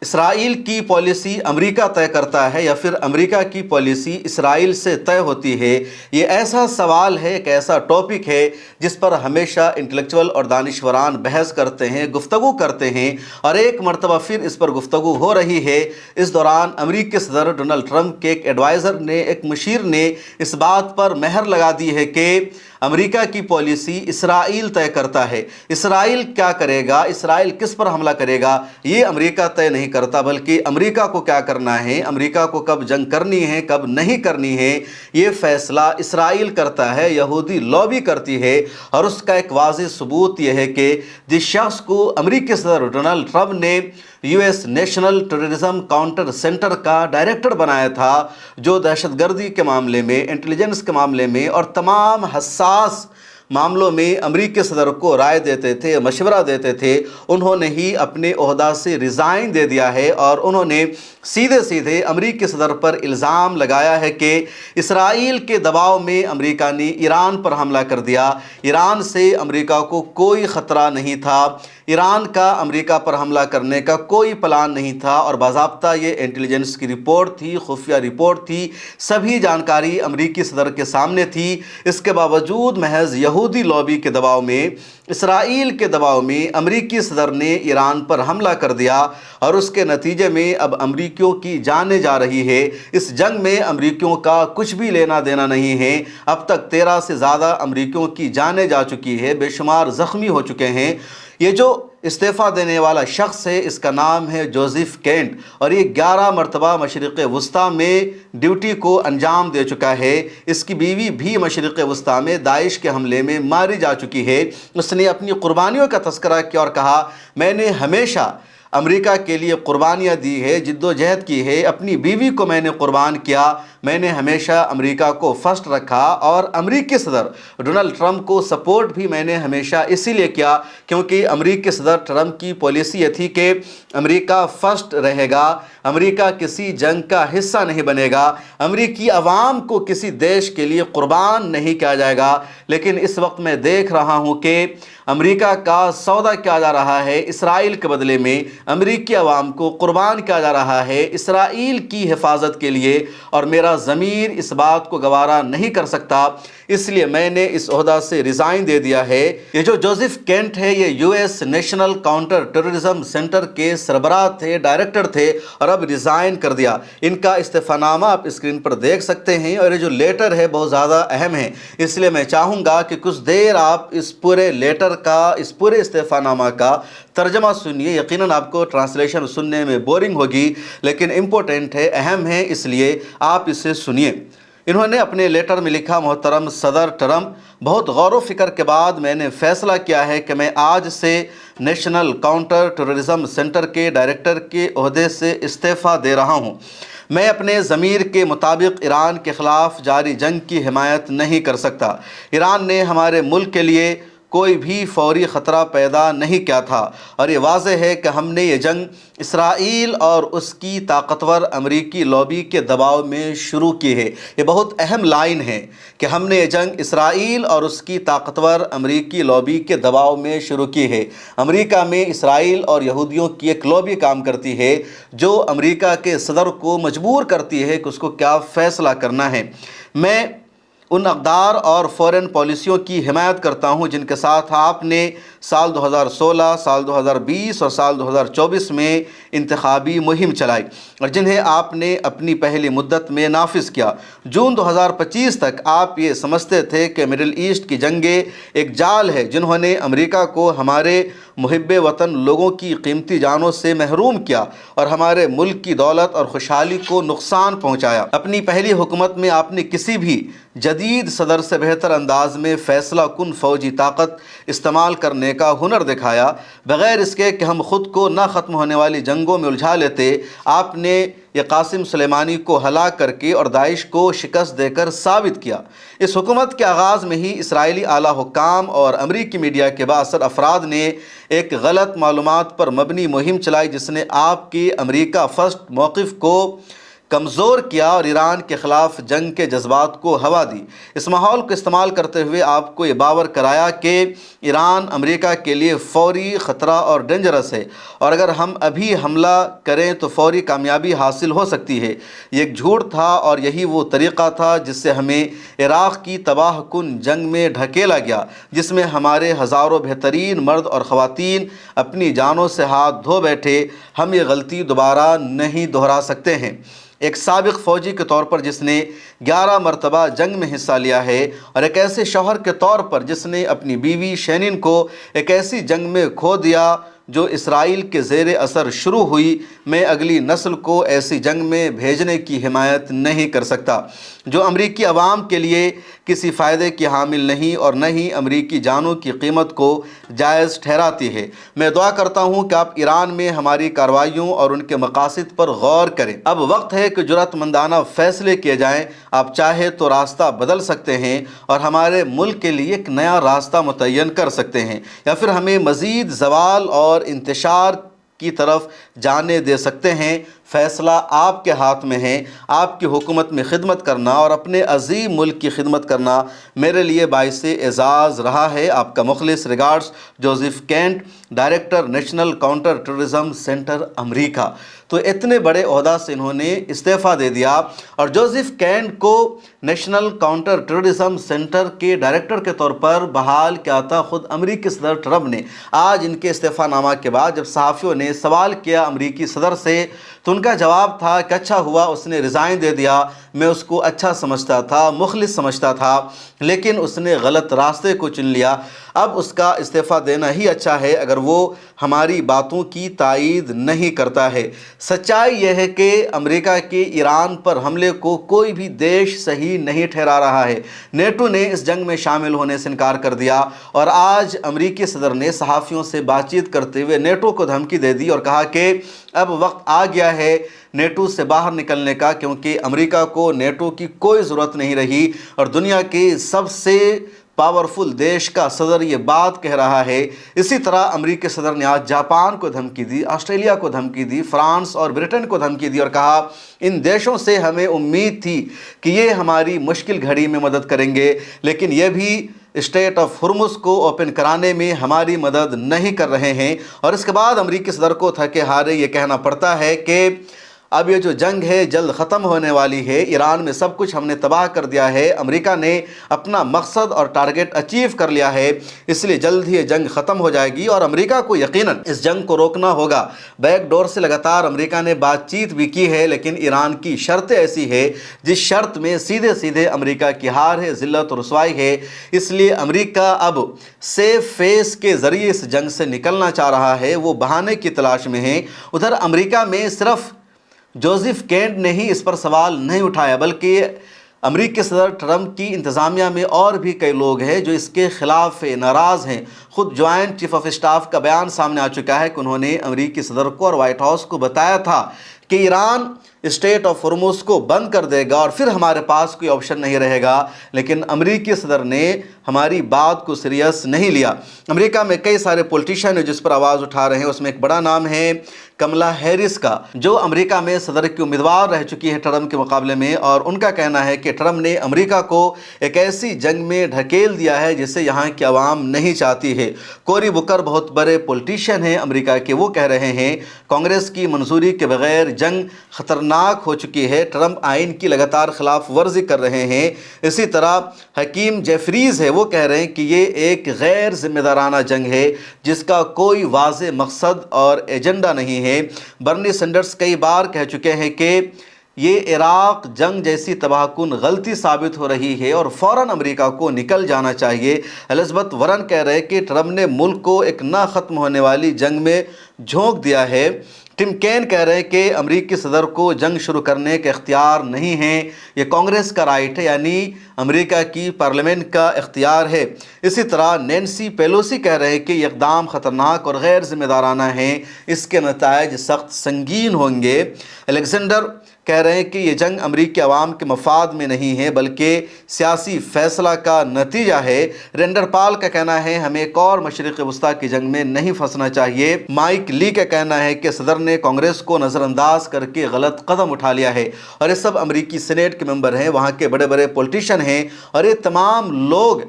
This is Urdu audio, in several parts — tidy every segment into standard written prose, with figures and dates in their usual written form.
اسرائیل کی پالیسی امریکہ طے کرتا ہے یا پھر امریکہ کی پالیسی اسرائیل سے طے ہوتی ہے؟ یہ ایسا سوال ہے، ایک ایسا ٹاپک ہے جس پر ہمیشہ انٹلیکچوئل اور دانشوران بحث کرتے ہیں، گفتگو کرتے ہیں، اور ایک مرتبہ پھر اس پر گفتگو ہو رہی ہے۔ اس دوران امریکی صدر ڈونلڈ ٹرمپ کے ایک ایڈوائزر نے، ایک مشیر نے اس بات پر مہر لگا دی ہے کہ امریکہ کی پالیسی اسرائیل طے کرتا ہے۔ اسرائیل کیا کرے گا، اسرائیل کس پر حملہ کرے گا، یہ امریکہ طے نہیں کرتا، بلکہ امریکہ کو کیا کرنا ہے، امریکہ کو کب جنگ کرنی ہے، کب نہیں کرنی ہے، یہ فیصلہ اسرائیل کرتا ہے، یہودی لابی کرتی ہے۔ اور اس کا ایک واضح ثبوت یہ ہے کہ جس شخص کو امریکی صدر ڈونلڈ ٹرمپ نے US national terrorism counter centre کا ڈائریکٹر بنایا تھا، جو دہشت گردی کے معاملے میں، انٹیلیجنس کے معاملے میں اور تمام حساس معاملوں میں امریکی صدر کو رائے دیتے تھے، مشورہ دیتے تھے، انہوں نے ہی اپنے عہدہ سے ریزائن دے دیا ہے، اور انہوں نے سیدھے سیدھے امریکی صدر پر الزام لگایا ہے کہ اسرائیل کے دباؤ میں امریکہ نے ایران پر حملہ کر دیا۔ ایران سے امریکہ کو کوئی خطرہ نہیں تھا، ایران کا امریکہ پر حملہ کرنے کا کوئی پلان نہیں تھا، اور باضابطہ یہ انٹیلیجنس کی رپورٹ تھی، خفیہ رپورٹ تھی، سبھی جانکاری امریکی صدر کے سامنے تھی۔ اس کے باوجود محض یہودی لابی کے دباؤ میں، اسرائیل کے دباؤ میں امریکی صدر نے ایران پر حملہ کر دیا، اور اس کے نتیجے میں اب امریکیوں کی جانیں جا رہی ہے۔ اس جنگ میں امریکیوں کا کچھ بھی لینا دینا نہیں ہے۔ اب تک 13 سے زیادہ امریکیوں کی جانیں جا چکی ہے، بے شمار زخمی ہو چکے ہیں۔ یہ جو استعفیٰ دینے والا شخص ہے، اس کا نام ہے جوزف کینٹ، اور یہ 11 مرتبہ مشرق وسطیٰ میں ڈیوٹی کو انجام دے چکا ہے۔ اس کی بیوی بھی مشرق وسطیٰ میں داعش کے حملے میں ماری جا چکی ہے۔ اس نے اپنی قربانیوں کا تذکرہ کیا اور کہا، میں نے ہمیشہ امریکہ کے لیے قربانیاں دی ہے، جد و جہد کی ہے، اپنی بیوی کو میں نے قربان کیا، میں نے ہمیشہ امریکہ کو فرسٹ رکھا، اور امریکی صدر ڈونلڈ ٹرمپ کو سپورٹ بھی میں نے ہمیشہ اسی لیے کیا کیونکہ امریکی صدر ٹرمپ کی پالیسی یہ تھی کہ امریکہ فرسٹ رہے گا، امریکہ کسی جنگ کا حصہ نہیں بنے گا، امریکی عوام کو کسی دیش کے لیے قربان نہیں کیا جائے گا۔ لیکن اس وقت میں دیکھ رہا ہوں کہ امریکہ کا سودا کیا جا رہا ہے، اسرائیل کے بدلے میں امریکی عوام کو قربان کیا جا رہا ہے اسرائیل کی حفاظت کے لیے، اور میرا ضمیر اس بات کو گوارا نہیں کر سکتا، اس لیے میں نے اس عہدہ سے ریزائن دے دیا ہے۔ یہ جو جوزف کینٹ ہے، یہ US national counter terrorism centre کے سربراہ تھے، ڈائریکٹر تھے، اور اب ریزائن کر دیا۔ ان کا استعفیٰ نامہ آپ اسکرین پر دیکھ سکتے ہیں، اور یہ جو لیٹر ہے بہت زیادہ اہم ہے، اس لیے میں چاہوں گا کہ کچھ دیر آپ اس پورے لیٹر کا، اس پورے استعفیٰ نامہ کا ترجمہ سنیے۔ یقیناً آپ کو ٹرانسلیشن سننے میں بورنگ ہوگی، لیکن امپورٹنٹ ہے، اہم ہے، اس لیے آپ اسے سنیے۔ انہوں نے اپنے لیٹر میں لکھا، محترم صدر ٹرمپ، بہت غور و فکر کے بعد میں نے فیصلہ کیا ہے کہ میں آج سے نیشنل کاؤنٹر ٹیررزم سینٹر کے ڈائریکٹر کے عہدے سے استعفیٰ دے رہا ہوں۔ میں اپنے ضمیر کے مطابق ایران کے خلاف جاری جنگ کی حمایت نہیں کر سکتا۔ ایران نے ہمارے ملک کے لیے کوئی بھی فوری خطرہ پیدا نہیں کیا تھا، اور یہ واضح ہے کہ ہم نے یہ جنگ اسرائیل اور اس کی طاقتور امریکی لابی کے دباؤ میں شروع کی ہے۔ یہ بہت اہم لائن ہے کہ ہم نے یہ جنگ اسرائیل اور اس کی طاقتور امریکی لابی کے دباؤ میں شروع کی ہے۔ امریکہ میں اسرائیل اور یہودیوں کی ایک لابی کام کرتی ہے، جو امریکہ کے صدر کو مجبور کرتی ہے کہ اس کو کیا فیصلہ کرنا ہے۔ میں ان اقدار اور فورن پالیسیوں کی حمایت کرتا ہوں جن کے ساتھ آپ نے سال 2016، سال 2020 اور سال 2024 میں انتخابی مہم چلائی، اور جنہیں آپ نے اپنی پہلی مدت میں نافذ کیا۔ جون 2025 تک آپ یہ سمجھتے تھے کہ مڈل ایسٹ کی جنگیں ایک جال ہے، جنہوں نے امریکہ کو ہمارے محب وطن لوگوں کی قیمتی جانوں سے محروم کیا اور ہمارے ملک کی دولت اور خوشحالی کو نقصان پہنچایا۔ اپنی پہلی حکومت میں آپ نے کسی بھی جدید صدر سے بہتر انداز میں فیصلہ کن فوجی طاقت استعمال کرنے کا ہنر دکھایا، بغیر اس کے کہ ہم خود کو نہ ختم ہونے والی جنگوں میں الجھا لیتے۔ آپ نے یہ قاسم سلیمانی کو ہلاک کر کے اور داعش کو شکست دے کر ثابت کیا۔ اس حکومت کے آغاز میں ہی اسرائیلی اعلیٰ حکام اور امریکی میڈیا کے بااثر افراد نے ایک غلط معلومات پر مبنی مہم چلائی، جس نے آپ کے امریکہ فرسٹ موقف کو کمزور کیا اور ایران کے خلاف جنگ کے جذبات کو ہوا دی۔ اس ماحول کو استعمال کرتے ہوئے آپ کو یہ باور کرایا کہ ایران امریکہ کے لیے فوری خطرہ اور ڈینجرس ہے، اور اگر ہم ابھی حملہ کریں تو فوری کامیابی حاصل ہو سکتی ہے۔ یہ ایک جھوٹ تھا، اور یہی وہ طریقہ تھا جس سے ہمیں عراق کی تباہ کن جنگ میں ڈھکیلا گیا، جس میں ہمارے ہزاروں بہترین مرد اور خواتین اپنی جانوں سے ہاتھ دھو بیٹھے۔ ہم یہ غلطی دوبارہ نہیں دہرا سکتے ہیں۔ ایک سابق فوجی کے طور پر جس نے 11 مرتبہ جنگ میں حصہ لیا ہے، اور ایک ایسے شوہر کے طور پر جس نے اپنی بیوی شینن کو ایک ایسی جنگ میں کھو دیا جو اسرائیل کے زیر اثر شروع ہوئی، میں اگلی نسل کو ایسی جنگ میں بھیجنے کی حمایت نہیں کر سکتا جو امریکی عوام کے لیے کسی فائدے کی حامل نہیں اور نہ ہی امریکی جانوں کی قیمت کو جائز ٹھہراتی ہے۔ میں دعا کرتا ہوں کہ آپ ایران میں ہماری کارروائیوں اور ان کے مقاصد پر غور کریں۔ اب وقت ہے کہ جرأت مندانہ فیصلے کیے جائیں۔ آپ چاہے تو راستہ بدل سکتے ہیں اور ہمارے ملک کے لیے ایک نیا راستہ متعین کر سکتے ہیں، یا پھر ہمیں مزید زوال اور انتشار کی طرف جانے دے سکتے ہیں۔ فیصلہ آپ کے ہاتھ میں ہے۔ آپ کی حکومت میں خدمت کرنا اور اپنے عظیم ملک کی خدمت کرنا میرے لیے باعث اعزاز رہا ہے۔ آپ کا مخلص regards, Joseph Kent, director national counter terrorism center امریکہ۔ تو اتنے بڑے عہدہ سے انہوں نے استعفیٰ دے دیا، اور جوزف کینٹ کو نیشنل کاؤنٹر ٹیررزم سینٹر کے ڈائریکٹر کے طور پر بحال کیا تھا خود امریکی صدر ٹرمپ نے۔ آج ان کے استعفیٰ نامہ کے بعد جب صحافیوں نے سوال کیا امریکی صدر سے، تو ان کا جواب تھا کہ اچھا ہوا اس نے ریزائن دے دیا، میں اس کو اچھا سمجھتا تھا، مخلص سمجھتا تھا، لیکن اس نے غلط راستے کو چن لیا۔ اب اس کا استعفیٰ دینا ہی اچھا ہے اگر وہ ہماری باتوں کی تائید نہیں کرتا ہے۔ سچائی یہ ہے کہ امریکہ کے ایران پر حملے کو کوئی بھی دیش صحیح نہیں ٹھہرا رہا ہے۔ نیٹو نے اس جنگ میں شامل ہونے سے انکار کر دیا، اور آج امریکی صدر نے صحافیوں سے بات چیت کرتے ہوئے نیٹو کو دھمکی دے دی اور کہا کہ اب وقت آ گیا ہے نیٹو سے باہر نکلنے کا، کیونکہ امریکہ کو نیٹو کی کوئی ضرورت نہیں رہی، اور دنیا کے سب سے پاورفل دیش کا صدر یہ بات کہہ رہا ہے۔ اسی طرح امریکی صدر نے آج جاپان کو دھمکی دی، آسٹریلیا کو دھمکی دی، فرانس اور برٹن کو دھمکی دی، اور کہا ان دیشوں سے ہمیں امید تھی کہ یہ ہماری مشکل گھڑی میں مدد کریں گے، لیکن یہ بھی اسٹریٹ آف ہرمز کو اوپن کرانے میں ہماری مدد نہیں کر رہے ہیں۔ اور اس کے بعد امریکی صدر کو تھکے ہارے یہ کہنا پڑتا ہے کہ اب یہ جو جنگ ہے جلد ختم ہونے والی ہے، ایران میں سب کچھ ہم نے تباہ کر دیا ہے، امریکہ نے اپنا مقصد اور ٹارگٹ اچیو کر لیا ہے، اس لیے جلد ہی یہ جنگ ختم ہو جائے گی، اور امریکہ کو یقیناً اس جنگ کو روکنا ہوگا۔ بیک ڈور سے لگاتار امریکہ نے بات چیت بھی کی ہے، لیکن ایران کی شرط ایسی ہے جس شرط میں سیدھے سیدھے امریکہ کی ہار ہے، ذلت اور رسوائی ہے۔ اس لیے امریکہ اب سیف فیس کے ذریعے اس جنگ سے نکلنا چاہ رہا ہے، وہ بہانے کی تلاش میں ہے۔ ادھر امریکہ میں صرف جوزف کینٹ نے ہی اس پر سوال نہیں اٹھایا، بلکہ امریکی صدر ٹرمپ کی انتظامیہ میں اور بھی کئی لوگ ہیں جو اس کے خلاف ناراض ہیں۔ خود جوائنٹ چیف آف اسٹاف کا بیان سامنے آ چکا ہے کہ انہوں نے امریکی صدر کو اور وائٹ ہاؤس کو بتایا تھا کہ ایران اسٹریٹ آف ہرمز کو بند کر دے گا اور پھر ہمارے پاس کوئی آپشن نہیں رہے گا، لیکن امریکی صدر نے ہماری بات کو سیریس نہیں لیا۔ امریکہ میں کئی سارے پولیٹیشین ہیں جس پر آواز اٹھا رہے ہیں، اس میں ایک بڑا نام ہے کملا ہیرس کا، جو امریکہ میں صدر کی امیدوار رہ چکی ہے ٹرمپ کے مقابلے میں، اور ان کا کہنا ہے کہ ٹرمپ نے امریکہ کو ایک ایسی جنگ میں ڈھکیل دیا ہے جسے یہاں کی عوام نہیں چاہتی ہے۔ کوری بکر بہت بڑے پولیٹیشین ہیں امریکہ کے، وہ کہہ رہے ہیں کانگریس کی منظوری کے بغیر جنگ خطرناک ہو چکی ہے، ٹرمپ آئین کی لگاتار خلاف ورزی کر رہے ہیں۔ اسی طرح حکیم جیفریز ہے، وہ کہہ رہے ہیں کہ یہ ایک غیر ذمہ دارانہ جنگ ہے جس کا کوئی واضح مقصد اور ایجنڈا نہیں ہے۔ برنی سینڈرز کئی بار کہہ چکے ہیں کہ یہ عراق جنگ جیسی تباہ کن غلطی ثابت ہو رہی ہے اور فوراً امریکہ کو نکل جانا چاہیے۔ الزبتھ ورن کہہ رہے کہ ٹرمپ نے ملک کو ایک نہ ختم ہونے والی جنگ میں جھونک دیا ہے۔ ٹم کین کہہ رہے کہ امریکی صدر کو جنگ شروع کرنے کا اختیار نہیں ہے، یہ کانگریس کا رائٹ ہے، یعنی امریکہ کی پارلیمنٹ کا اختیار ہے۔ اسی طرح نینسی پیلوسی کہہ رہے کہ یہ اقدام خطرناک اور غیر ذمہ دارانہ ہیں، اس کے نتائج سخت سنگین ہوں گے۔ الیگزینڈر کہہ رہے ہیں کہ یہ جنگ امریکی عوام کے مفاد میں نہیں ہے بلکہ سیاسی فیصلہ کا نتیجہ ہے۔ رینڈر پال کا کہنا ہے ہمیں ایک اور مشرق وسطیٰ کی جنگ میں نہیں پھنسنا چاہیے۔ مائک لی کا کہنا ہے کہ صدر نے کانگریس کو نظر انداز کر کے غلط قدم اٹھا لیا ہے، اور یہ سب امریکی سینیٹ کے ممبر ہیں، وہاں کے بڑے بڑے پولیٹیشین ہیں، اور یہ تمام لوگ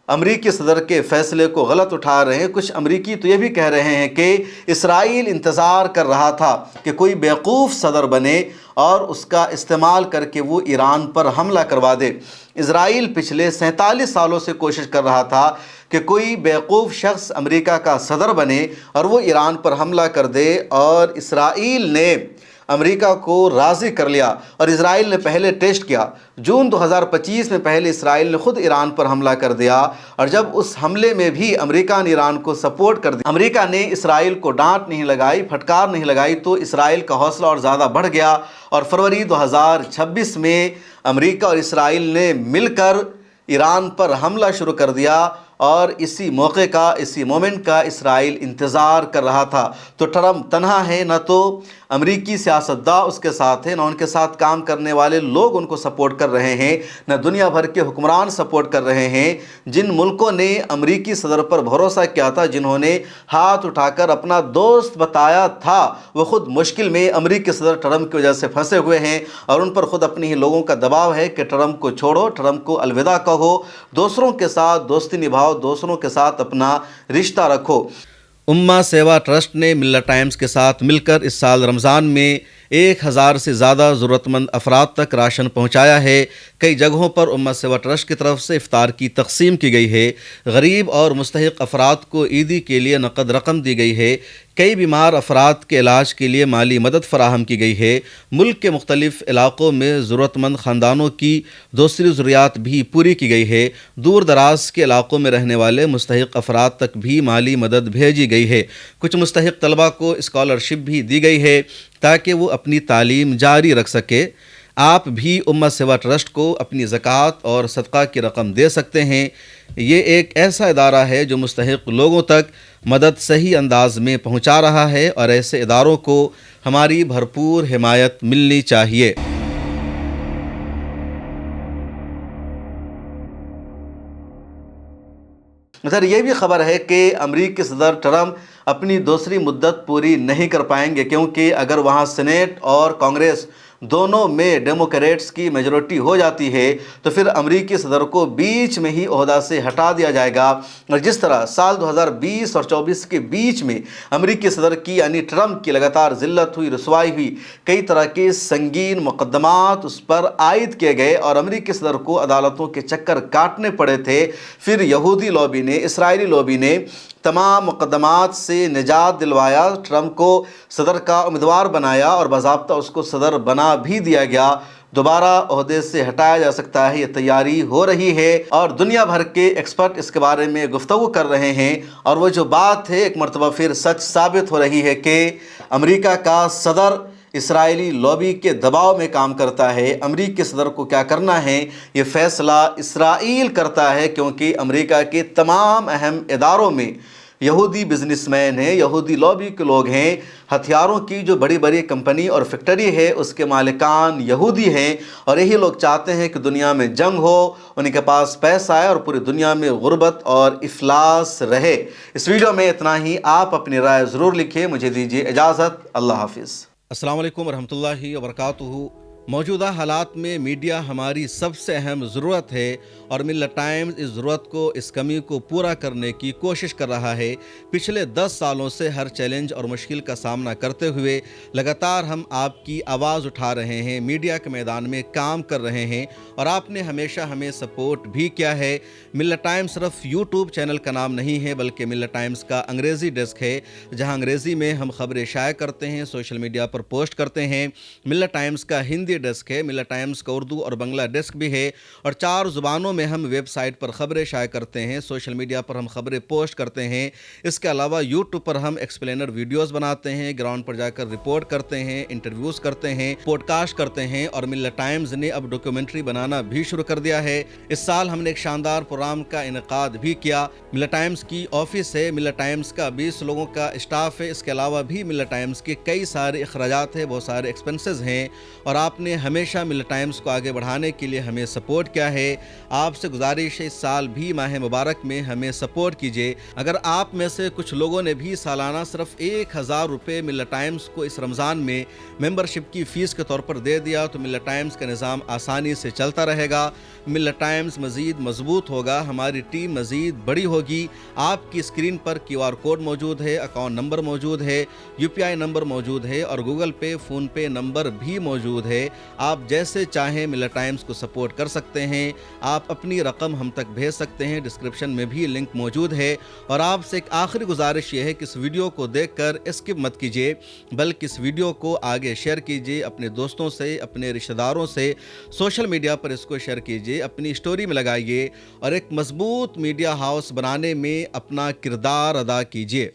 امریکی صدر کے فیصلے کو غلط اٹھا رہے ہیں۔ کچھ امریکی تو یہ بھی کہہ رہے ہیں کہ اسرائیل انتظار کر رہا تھا کہ کوئی بیوقوف صدر بنے اور اس کا استعمال کر کے وہ ایران پر حملہ کروا دے۔ اسرائیل پچھلے 47 سالوں سے کوشش کر رہا تھا کہ کوئی بیوقوف شخص امریکہ کا صدر بنے اور وہ ایران پر حملہ کر دے، اور اسرائیل نے امریکہ کو راضی کر لیا، اور اسرائیل نے پہلے ٹیسٹ کیا۔ جون 2025 میں پہلے اسرائیل نے خود ایران پر حملہ کر دیا، اور جب اس حملے میں بھی امریکہ نے ایران کو سپورٹ کر دیا، امریکہ نے اسرائیل کو ڈانٹ نہیں لگائی، پھٹکار نہیں لگائی، تو اسرائیل کا حوصلہ اور زیادہ بڑھ گیا، اور فروری 2026 میں امریکہ اور اسرائیل نے مل کر ایران پر حملہ شروع کر دیا، اور اسی موقع کا، اسی مومنٹ کا اسرائیل انتظار کر رہا تھا۔ تو ٹرمپ تنہا ہے، نہ تو امریکی سیاستداں اس کے ساتھ ہیں، نہ ان کے ساتھ کام کرنے والے لوگ ان کو سپورٹ کر رہے ہیں، نہ دنیا بھر کے حکمران سپورٹ کر رہے ہیں۔ جن ملکوں نے امریکی صدر پر بھروسہ کیا تھا، جنہوں نے ہاتھ اٹھا کر اپنا دوست بتایا تھا، وہ خود مشکل میں امریکی صدر ٹرمپ کی وجہ سے پھنسے ہوئے ہیں، اور ان پر خود اپنی ہی لوگوں کا دباؤ ہے کہ ٹرمپ کو چھوڑو، ٹرمپ کو الوداع کہو، دوسروں کے ساتھ دوستی نبھاؤ، دوسروں کے ساتھ اپنا رشتہ رکھو۔ امہ سیوا ٹرسٹ نے ملت ٹائمز کے ساتھ مل کر اس سال رمضان میں 1000 سے زیادہ ضرورت مند افراد تک راشن پہنچایا ہے۔ کئی جگہوں پر امہ سیوا ٹرسٹ کی طرف سے افطار کی تقسیم کی گئی ہے۔ غریب اور مستحق افراد کو عیدی کے لیے نقد رقم دی گئی ہے۔ کئی بیمار افراد کے علاج کے لیے مالی مدد فراہم کی گئی ہے۔ ملک کے مختلف علاقوں میں ضرورت مند خاندانوں کی دوسری ضروریات بھی پوری کی گئی ہے۔ دور دراز کے علاقوں میں رہنے والے مستحق افراد تک بھی مالی مدد بھیجی گئی ہے۔ کچھ مستحق طلباء کو اسکالرشپ بھی دی گئی ہے تاکہ وہ اپنی تعلیم جاری رکھ سکے۔ آپ بھی امہ سیوا ٹرسٹ کو اپنی زکوٰۃ اور صدقہ کی رقم دے سکتے ہیں۔ یہ ایک ایسا ادارہ ہے جو مستحق لوگوں تک مدد صحیح انداز میں پہنچا رہا ہے، اور ایسے اداروں کو ہماری بھرپور حمایت ملنی چاہیے۔ ادھر یہ بھی خبر ہے کہ امریکی صدر ٹرمپ اپنی دوسری مدت پوری نہیں کر پائیں گے، کیونکہ اگر وہاں سینیٹ اور کانگریس دونوں میں ڈیموکریٹس کی میجورٹی ہو جاتی ہے تو پھر امریکی صدر کو بیچ میں ہی عہدہ سے ہٹا دیا جائے گا۔ اور جس طرح سال 2020 اور 24 کے بیچ میں امریکی صدر کی یعنی ٹرمپ کی لگاتار ذلت ہوئی، رسوائی ہوئی، کئی طرح کے سنگین مقدمات اس پر عائد کیے گئے اور امریکی صدر کو عدالتوں کے چکر کاٹنے پڑے تھے، پھر یہودی لابی نے، اسرائیلی لابی نے تمام مقدمات سے نجات دلوایا، ٹرمپ کو صدر کا امیدوار بنایا اور باضابطہ اس کو صدر بنا بھی دیا گیا۔ دوبارہ عہدے سے ہٹایا جا سکتا ہے، یہ تیاری ہو رہی ہے اور دنیا بھر کے ایکسپرٹ اس کے بارے میں گفتگو کر رہے ہیں، اور وہ جو بات ہے ایک مرتبہ پھر سچ ثابت ہو رہی ہے کہ امریکہ کا صدر اسرائیلی لابی کے دباؤ میں کام کرتا ہے۔ امریکی صدر کو کیا کرنا ہے یہ فیصلہ اسرائیل کرتا ہے، کیونکہ امریکہ کے تمام اہم اداروں میں یہودی بزنس مین ہیں، یہودی لابی کے لوگ ہیں، ہتھیاروں کی جو بڑی بڑی کمپنی اور فیکٹری ہے اس کے مالکان یہودی ہیں، اور یہی لوگ چاہتے ہیں کہ دنیا میں جنگ ہو، ان کے پاس پیسہ آئے اور پوری دنیا میں غربت اور افلاس رہے۔ اس ویڈیو میں اتنا ہی، آپ اپنی رائے ضرور لکھیں۔ مجھے دیجیے اجازت، اللہ حافظ۔ السلام علیکم ورحمۃ اللہ وبرکاتہ۔ موجودہ حالات میں میڈیا ہماری سب سے اہم ضرورت ہے، اور ملت ٹائمز اس ضرورت کو، اس کمی کو پورا کرنے کی کوشش کر رہا ہے۔ پچھلے 10 سالوں سے ہر چیلنج اور مشکل کا سامنا کرتے ہوئے لگاتار ہم آپ کی آواز اٹھا رہے ہیں، میڈیا کے میدان میں کام کر رہے ہیں، اور آپ نے ہمیشہ ہمیں سپورٹ بھی کیا ہے۔ ملت ٹائمز صرف یوٹیوب چینل کا نام نہیں ہے، بلکہ ملت ٹائمز کا انگریزی ڈیسک ہے، جہاں انگریزی میں ہم خبریں شائع کرتے ہیں، سوشل میڈیا پر پوسٹ کرتے ہیں۔ ملت ٹائمز کا ہندی ڈیسک ہے، ملت ٹائمز کا اردو اور بنگلہ ڈیسک بھی ہے، اور 4 زبانوں میں ہم ویب سائٹ پر خبریں شائع کرتے ہیں، سوشل میڈیا پر ہم خبریں پوسٹ کرتے ہیں۔ اس کے علاوہ یوٹیوب پر ہم ایکسپلینر ویڈیوز بناتے ہیں، گراؤنڈ پر جا کر رپورٹ کرتے ہیں، انٹرویوز کرتے ہیں، پوڈ کاسٹ کرتے ہیں، اور ملت ٹائمز نے اب ڈاکیومنٹری بنانا بھی شروع کر دیا ہے۔ اس سال ہم نے ایک شاندار پروگرام کا انعقاد بھی کیا۔ ملت ٹائمز کی آفس ہے، ملت ٹائمز کا 20 لوگوں کا اسٹاف ہے، اس کے علاوہ بھی ملت ٹائمز کے کئی سارے اخراجات ہیں، بہت سارے ایکسپنسز ہیں، اور آپ نے ہمیشہ ملت ٹائمز کو آگے بڑھانے کے لیے ہمیں سپورٹ کیا ہے، آپ سے گزارش ہے اس سال بھی ماہ مبارک میں ہمیں سپورٹ کیجیے۔ اگر آپ میں سے کچھ لوگوں نے بھی سالانہ صرف 1000 روپے ملت ٹائمز کو اس رمضان میں ممبرشپ کی فیس کے طور پر دے دیا تو ملت ٹائمز کا نظام آسانی سے چلتا رہے گا، ملت ٹائمز مزید مضبوط ہوگا، ہماری ٹیم مزید بڑی ہوگی۔ آپ کی اسکرین پر QR کوڈ موجود ہے، اکاؤنٹ نمبر موجود ہے، UPI نمبر موجود ہے اور گوگل پے، فون پے نمبر بھی موجود ہے۔ آپ جیسے چاہیں ملت ٹائمز کو سپورٹ کر سکتے ہیں، آپ اپنی رقم ہم تک بھیج سکتے ہیں، ڈسکرپشن میں بھی لنک موجود ہے۔ اور آپ سے ایک آخری گزارش یہ ہے کہ اس ویڈیو کو دیکھ کر اسکپ مت کیجیے، بلکہ اس ویڈیو کو آگے شیئر کیجیے اپنے دوستوں سے، اپنے رشتہ داروں سے، سوشل میڈیا پر اس کو شیئر کیجیے، اپنی سٹوری میں لگائیے اور ایک مضبوط میڈیا ہاؤس بنانے میں اپنا کردار ادا کیجیے۔